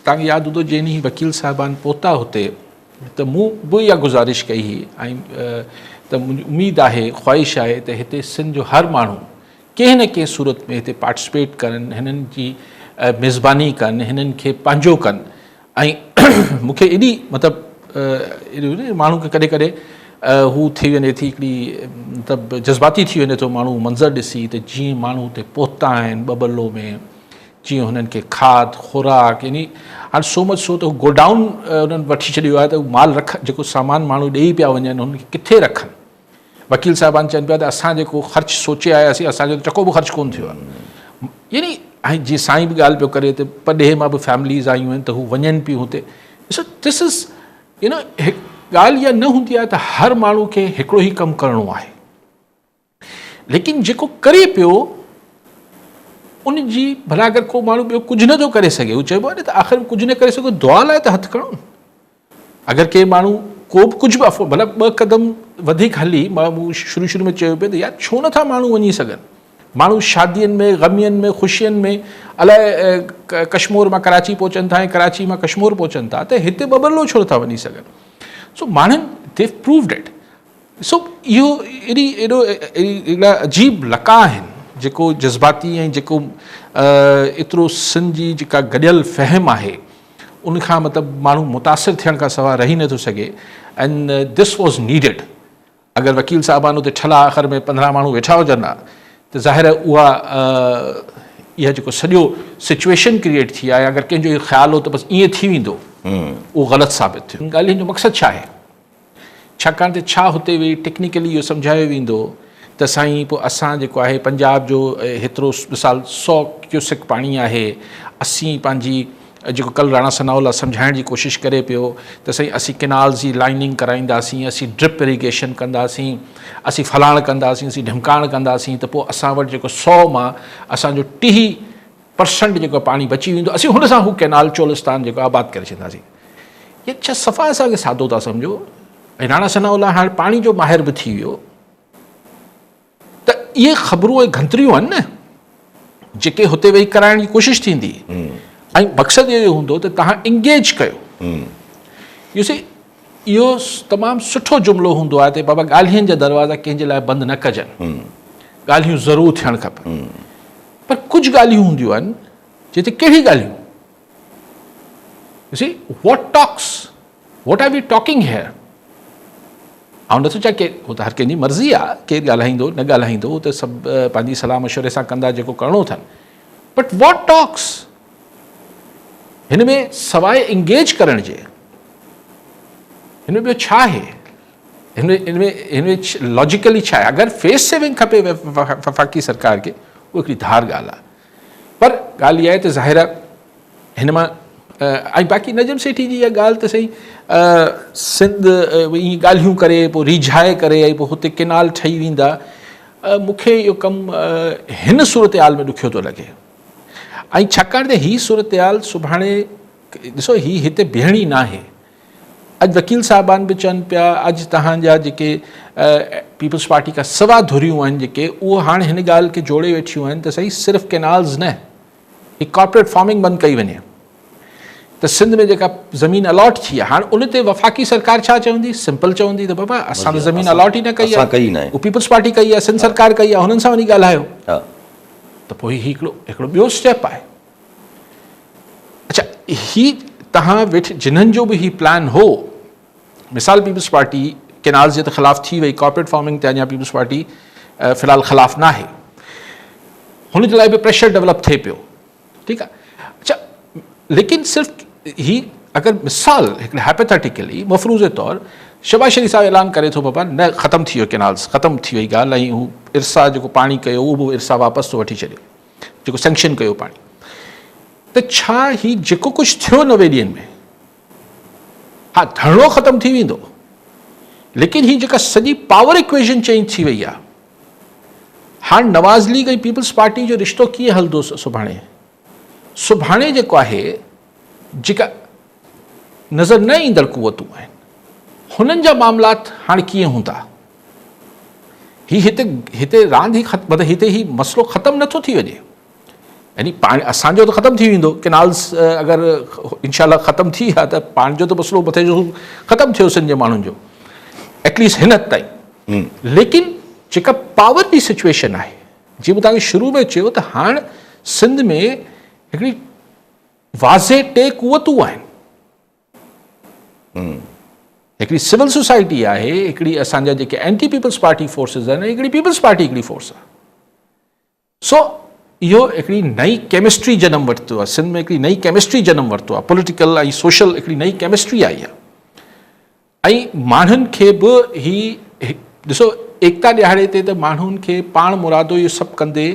तव्हांखे यादि हूंदो जंहिं ॾींहुं वकील साहिबान पहुता हुते त मूं बि इहा गुज़ारिश कई हुई ऐं त मुंहिंजी उमेदु आहे ख़्वाहिश आहे त हिते सिंध जो हर माण्हू कंहिं न कंहिं सूरत में हिते पार्टिसिपेट कनि, हिननि जी मेज़बानी कनि, हिननि खे पंहिंजो कनि। ऐं मूंखे एॾी मतिलबु माण्हू खे कॾहिं कॾहिं हू थी वञे थी हिकिड़ी मतिलबु जज़्बाती थी वञे थो माण्हू मंज़र ॾिसी त जीअं माण्हू हुते पहुता आहिनि बबलो में, जीअं हुननि खे खाद खुराक यानी हाणे सो मच सो त गोडाउन उन्हनि वठी छॾियो आहे त उहो माल जेको सामान माण्हू ॾेई पिया वञनि हुनखे किथे रखनि। वकील साहिबान चवनि पिया त असां जेको ख़र्चु सोचे आयासीं असांजो त चको बि ख़र्चु कोन थियो आहे। यानी ऐं जीअं साईं बि ॻाल्हि पियो करे त पॾे मां बि फैमिलीज़ आयूं आहिनि त हू वञनि पियूं हुते। ॾिसो दिस इज़ हिकु ॻाल्हि इहा न हूंदी आहे त हर माण्हू खे हिकिड़ो ई कमु करिणो आहे, लेकिन जेको करे पियो उन जी भला अगरि को माण्हू ॿियो कुझु नथो करे सघे, उहो चइबो आहे न त आख़िर कुझु न करे सघो दुआ लाइ त हथु खणो। अगरि के माण्हू को बि कुझु बि भला 2 कदम वधीक हली, मां शुरू में चयो पियो त यार छो नथा माण्हू वञी सघनि। माण्हू शादियुनि में, ग़मियुनि में, ख़ुशियुनि में अलाए कश्मीर मां कराची पहुचनि था ऐं कराची मां कश्मीर पहुचनि था, त हिते बबलो छो नथा वञी सघनि। सो माण्हुनि दे प्रूव्ड इट। सो इहो अहिड़ा अजीब लका आहिनि जेको जज़्बाती ऐं जेको एतिरो सिंध जी जेका गॾियल फ़हम आहे उनखां मतिलबु माण्हू मुतासिर थियण खां सवाइ रही नथो सघे। And this was needed. अगरि वकील साहिबान उते ठला आख़िर में 15 माण्हू वेठा हुजनि हा त ज़ाहिर इहा जेको सॼो सिचुएशन क्रिएट थी आहे, अगरि कंहिंजो इहो ख़्यालु हो त बसि ईअं थी वेंदो, उहो ग़लति साबित थियो। ॻाल्हियुनि जो मक़सदु छा आहे? छाकाणि त छा हुते वेही टेक्निकली इहो सम्झायो वेंदो त साईं पोइ असां जेको आहे पंजाब जो हेतिरो मिसाल 100 क्यूसेक पाणी आहे, असीं पंहिंजी जेको कल्ह राणा सनाउल्ला सम्झाइण जी कोशिशि करे पियो त साईं असीं केनाल्स जी लाइनिंग कराईंदासीं, असीं ड्रिप इरीगेशन कंदासीं, असीं फलाण कंदासीं, असीं ढिमकाण कंदासीं, त पोइ असां वटि जेको 100 मां असांजो 30% जेको पाणी बची वेंदो, असीं हुन सां हू केनाल चोलिस्तान जेको आबाद करे छॾींदासीं। इहे छा सफ़ा असांखे सादो था सम्झो। ऐं राणा सनाउल्ला हाणे पाणी जो माहिर बि थी वियो। त इहे ख़बरूं ऐं घंतरियूं आहिनि न जेके हुते वेही कराइण जी कोशिशि थींदी ऐं मक़सदु इहो हूंदो त तव्हां इंगेज कयो। यूसी इहो तमामु सुठो जुमिलो हूंदो आहे त बाबा ॻाल्हियुनि जा दरवाज़ा कंहिंजे लाइ बंदि न कजनि, ॻाल्हियूं ज़रूरु थियणु खपनि। पर कुझु ॻाल्हियूं हूंदियूं आहिनि जिते कहिड़ी ॻाल्हियूं you see what talks, what are we talking here. ऐं नथो चवां की उहो त हर कंहिंजी मर्ज़ी आहे, केरु ॻाल्हाईंदो न ॻाल्हाईंदो उहो त सभु पंहिंजी सलाह मशवरे सां कंदा जेको करिणो अथनि। बट वॉट टॉक्स, हिन में सवाइ इंगेज करण जे हिन में ॿियो छा आहे? हिन में लॉजिकली छा आहे? अगरि फेस सेविंग खपे वफ़ाक़ी सरकार खे उहा हिकिड़ी धार ॻाल्हि आहे। पर ॻाल्हि इहा आहे त ज़ाहिर हिन मां ऐं बाक़ी नजम सेठी जी इहा ॻाल्हि त सही सिंध ईअं ॻाल्हियूं करे पोइ रिझाए करे ऐं पोइ हुते केनाल ठही वेंदा, मूंखे इहो कमु हिन सूरत हाल में ॾुखियो थो लॻे। ऐं छाकाणि त हीअ सूरत हाल सुभाणे ॾिसो हीअ हिते बीहणी न आहे। अॼु वकील साहिबान बि चवनि पिया अॼु तव्हांजा जेके पीपल्स पार्टी खां सवा धुरियूं आहिनि जेके उहो हाणे हिन ॻाल्हि खे जोड़े वेठियूं आहिनि त सही सिर्फ़ु केनाल्स न, ही कॉर्पोरेट फार्मिंग बंदि कई वञे। त सिंध में जेका ज़मीन अलॉट थी आहे हाणे उन ते वफ़ाक़ी सरकार छा चवंदी? सिंपल चवंदी त बाबा असां त ज़मीन अलॉट ई न कई आहे, उहो पीपल्स पार्टी कई आहे, सिंध सरकार कई आहे, हुननि सां वञी ॻाल्हायो। त पोइ हिकिड़ो ॿियो स्टेप आहे। अच्छा, ही तव्हां वेठे जिन्हनि जो बि ही प्लान हो, मिसाल पीपल्स पार्टी केनाल्स जे त ख़िलाफ़ु थी वई, कॉर्पोरेट फार्मिंग ते अञा पीपल्स पार्टी फ़िलहालु ख़िलाफ़ु न आहे, हुन जे लाइ बि प्रेशर डेवलप थिए पियो, ठीकु आहे। अच्छा, लेकिन सिर्फ़ु ही अगरि मिसाल हिकिड़े हाइपोथेटिकली मफ़रूज़े तौरु शहबाज़ शरीफ़ साहिबु ऐलान करे थो बाबा न ख़तमु थी वियो केनाल्स, ख़तमु थी वई ॻाल्हि, ऐं हू इरसा जेको पाणी कयो उहो बि इरसा वापसि थो वठी छॾियो जेको सेंक्शन कयो पाणी, त छा ही जेको कुझु थियो 90 ॾींहंनि में, हा धरणो ख़तमु थी वेंदो, लेकिन ही जेका सॼी पावर इक्वेशन चेंज थी वई आहे। हाणे नवाज़ लीग ऐं पीपल्स पार्टी जो रिश्तो कीअं हलंदो सुभाणे? सुभाणे जेको आहे जेका नज़र न ईंदड़ कुवतूं आहिनि हुननि जा मामलात हाणे कीअं हूंदा? हिते रांदि ई मतिलबु हिते ही मसइलो ख़तमु नथो थी वञे। यानी पाणी असांजो त ख़तमु थी वेंदो, केनाल्स अगरि इनशाला ख़तमु थी विया त पाणी जो त मसइलो मथे जो ख़तमु थियो सिंध जे माण्हुनि जो, एटलीस्ट हिन हद ताईं। लेकिन जेका पावर जी सिचुएशन आहे, जीअं मूं तव्हांखे शुरू में चयो त हाणे सिंध में हिकिड़ी वाज़े 2 क़ुवतूं आहिनि। हिकिड़ी सिविल सोसाइटी आहे, हिकिड़ी असांजा जेके एंटी पीपल्स पार्टी फोर्सिस आहिनि, हिकिड़ी पीपल्स पार्टी हिकिड़ी फोर्स आहे। सो इहो हिकिड़ी नई केमिस्ट्री जनम वरितो आहे, सिंध में हिकिड़ी नई केमिस्ट्री जनम वरितो आहे, पॉलिटिकल ऐं सोशल हिकिड़ी नई केमिस्ट्री आई आहे। ऐं माण्हुनि खे बि ही ॾिसो एकता ॾियारे ते त माण्हुनि खे पाण मुरादो इहो सभु कंदे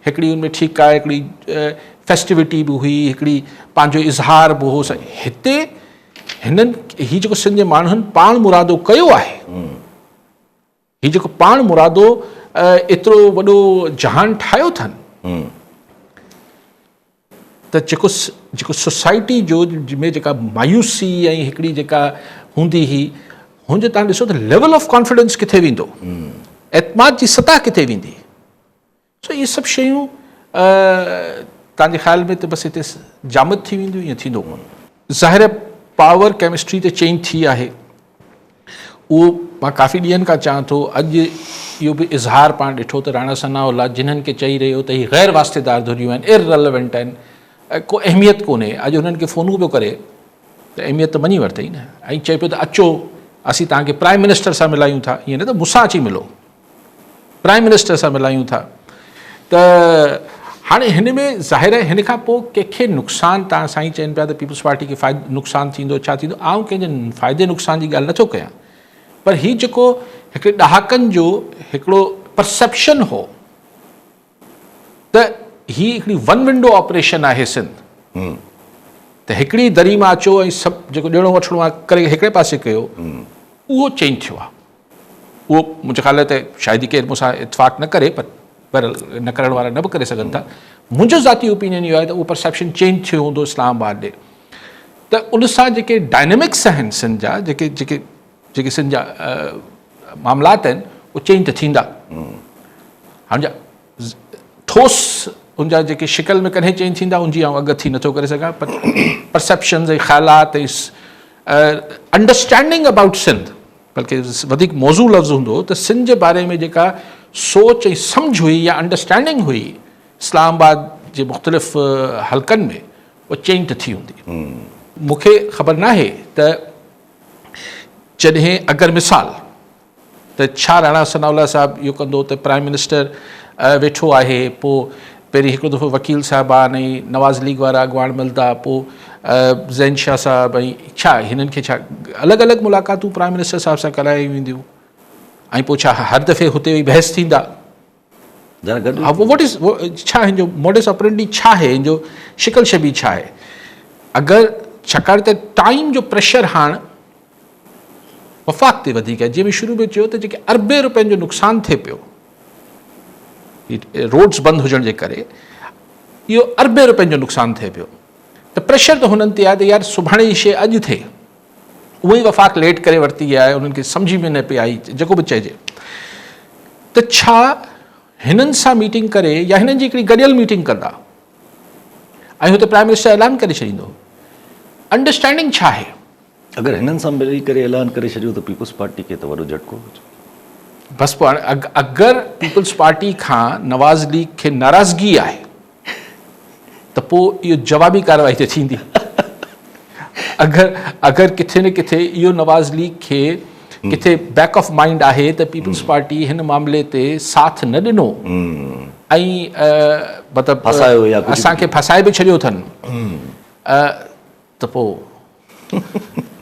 हिकिड़ी उनमें ठीकु आहे, हिकिड़ी फेस्टिविटी बि हुई, हिकिड़ी पंहिंजो इज़हार बि हो। हिते हिननि ही जेको सिंध जे माण्हुनि पाण मुरादो कयो आहे, ही जेको पाण मुरादो एतिरो वॾो जहान ठाहियो अथनि, त जेको सोसाइटी जो में जेका मायूसी ऐं हिकिड़ी जेका हूंदी हुई, हुनजो तव्हां ॾिसो त लेवल ऑफ कॉन्फिडेंस किथे वेंदो, एतमाद जी सतह किथे वेंदी। सो इहे सभु शयूं तव्हांजे ख़्याल में त बसि हिते जामद थी वेंदियूं, ईअं थींदो कोन। ज़ाहिर पावर केमिस्ट्री ते चेंज थी आहे, उहो मां काफ़ी ॾींहंनि खां चाहियां थो। अॼु इहो बि इज़हार पाण ॾिठो त राणा सनाउल्ला जिन्हनि खे चई रहियो त हीअ ग़ैर वास्तेदार धुरियूं आहिनि, इररिलेवेंट आहिनि, को अहमियत कोन्हे, अॼु हुननि खे फ़ोनूं पियो करे त अहमियत त मञी वरितई न, ऐं चए पियो त अचो असीं तव्हांखे प्राइम मिनिस्टर सां मिलायूं था, ईअं न त मूंसां अची मिलो, प्राइम मिनिस्टर सां मिलायूं था। त हाणे हिन में ज़ाहिर आहे हिन खां पोइ कंहिंखे नुक़सानु, तव्हां साईं चवनि पिया त पीपल्स पार्टी खे नुक़सानु थींदो, छा थींदो, आउं कंहिंजे फ़ाइदे नुक़सान जी ॻाल्हि नथो कयां, पर हीउ जेको हिकिड़े ॾहाकनि जो हिकिड़ो परसेप्शन हो त हीअ हिकिड़ी वन विंडो ऑपरेशन आहे सिंध, त हिकिड़ी दरी मां अचो ऐं सभु जेको ॾियणो वठिणो आहे करे हिकिड़े पासे कयो, उहो चेंज थियो आहे। उहो मुंहिंजे ख़्याल ते शायदि केरु मूंसां इतफ़ाक़ न करे, पर न करण वारा न बि करे सघनि था। मुंहिंजो ज़ाती ओपिनियन इहो आहे त उहो परसेप्शन चेंज थियो हूंदो इस्लामाबाद ॾे, त उन सां जेके डायनेमिक्स आहिनि सिंध जा, जेके सिंध जा मामलात आहिनि, उहे चेंज त थींदा। हाणे जा ठोस उनजा जेके शिकल में कॾहिं चेंज थींदा, उनजी आउं अॻु नथो करे सघां, पर परसेप्शन्स ऐं ख़्यालात ऐं अंडरस्टैंडिंग अबाउट सिंध, बल्कि वधीक मौज़ू लफ़्ज़ हूंदो त सिंध जे बारे में जेका सोच ऐं सम्झ हुई या अंडरस्टैंडिंग हुई इस्लामाबाद जे मुख़्तलिफ़ हल्कनि में, उहा चेंज त थी हूंदी। मूंखे ख़बर नाहे त जॾहिं अगरि मिसाल त छा राणा सनाउल्ला साहिबु इहो कंदो त प्राइम मिनिस्टर वेठो आहे, पोइ पहिरीं हिकिड़ो दफ़ो वकील साहिबान ऐं नवाज़ लीग वारा अॻुवाण मिलंदा, पोइ ज़ैन शाह साहिबु, ऐं छा हिननि खे छा अलॻि अलॻि मुलाक़ातूं प्राइम मिनिस्टर साहिब सां करायूं वेंदियूं, ऐं पोइ छा हर दफ़े हुते वेही बहस थींदा? वॉट इज़ छा हिन जो मोडस ऑपरेंडी छा आहे, हिन जो शिकल शबी छा आहे? अगरि छाकाणि त टाइम जो प्रेशर हाणे वफ़ाक़ ते वधीक आहे, जीअं बि शुरू में चयो त जेके अरबे रुपयनि जो नुक़सानु थिए पियो रोड्स बंदि हुजण जे करे, इहो अरबे रुपयनि जो नुक़सानु थिए पियो, त प्रेशर त हुननि ते आहे त यार सुभाणे जी शइ अॼु थिए। उहो ई वफ़ाक़ लेट करे वरिती आहे, उन्हनि खे सम्झ में न पई आई, जेको बि चइजे। त छा हिननि सां मीटिंग करे या हिननि जी हिकिड़ी गॾियल मीटिंग कंदा ऐं हुते प्राइम मिनिस्टर ऐलान करे छॾींदो? अंडरस्टैंडिंग छा आहे? अगरि हिननि सां मिली करे ऐलान करे छॾियो त पीपल्स पार्टी खे त वॾो झटको। बसि पोइ हाणे अगरि पीपल्स पार्टी खां नवाज़ लीग खे नाराज़गी आहे त पोइ इहो जवाबी कार्रवाई ते थींदी। अगरि किथे न किथे इहो नवाज़ लीग खे किथे बैक ऑफ माइंड आहे त पीपल्स पार्टी हिन मामले ते साथ न ॾिनो ऐं मतिलबु असांखे फसाए बि छॾियो अथनि, त पोइ